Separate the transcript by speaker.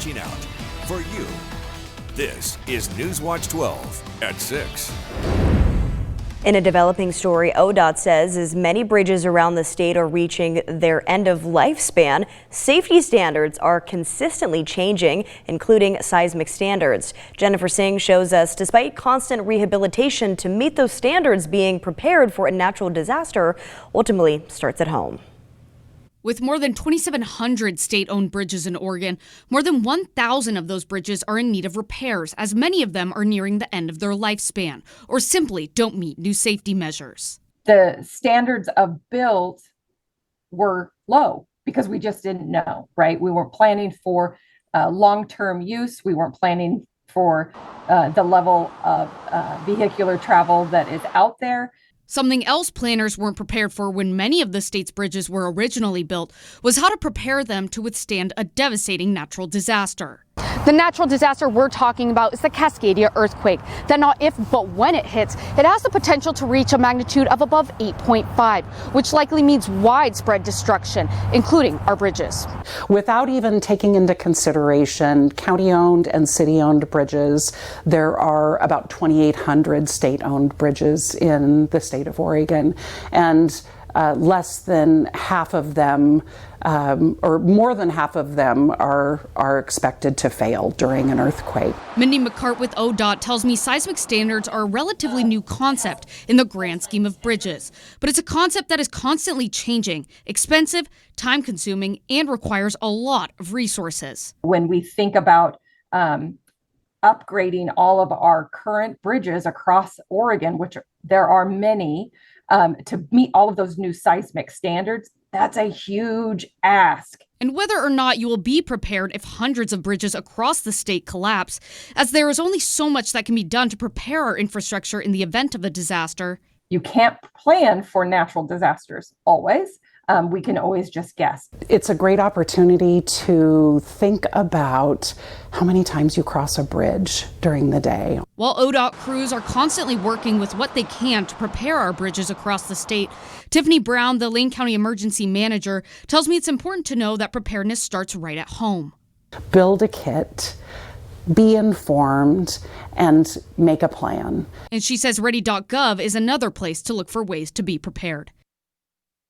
Speaker 1: watching out for you. This is NewsWatch 12 at 6.
Speaker 2: In a developing story, ODOT says as many bridges around the state are reaching their end of lifespan, safety standards are consistently changing, including seismic standards. Jennifer Singh shows us despite constant rehabilitation to meet those standards, being prepared for a natural disaster ultimately starts at home.
Speaker 3: With more than 2,700 state-owned bridges in Oregon, more than 1,000 of those bridges are in need of repairs, as many of them are nearing the end of their lifespan or simply don't meet new safety measures.
Speaker 4: The standards of build were low because we just didn't know, right? We weren't planning for long-term use. We weren't planning for the level of vehicular travel that is out there.
Speaker 3: Something else planners weren't prepared for when many of the state's bridges were originally built was how to prepare them to withstand a devastating natural disaster.
Speaker 5: The natural disaster we're talking about is the Cascadia earthquake that not if but when it hits, it has the potential to reach a magnitude of above 8.5, which likely means widespread destruction, including our bridges.
Speaker 6: Without even taking into consideration county-owned and city-owned bridges, there are about 2,800 state-owned bridges in the state of Oregon, and less than half of them, or more than half of them, are expected to fail during an earthquake.
Speaker 3: Mindy McCart with ODOT tells me seismic standards are a relatively new concept in the grand scheme of bridges, but it's a concept that is constantly changing, expensive, time-consuming, and requires a lot of resources.
Speaker 4: When we think about upgrading all of our current bridges across Oregon, which there are many, to meet all of those new seismic standards, that's a huge ask.
Speaker 3: And whether or not you will be prepared if hundreds of bridges across the state collapse, as there is only so much that can be done to prepare our infrastructure in the event of a disaster.
Speaker 4: You can't plan for natural disasters always. We can always just guess.
Speaker 6: It's a great opportunity to think about how many times you cross a bridge during the day.
Speaker 3: While ODOT crews are constantly working with what they can to prepare our bridges across the state, Tiffany Brown, the Lane County Emergency Manager, tells me it's important to know that preparedness starts right at home.
Speaker 6: Build a kit, be informed, and make a plan.
Speaker 3: And she says ready.gov is another place to look for ways to be prepared.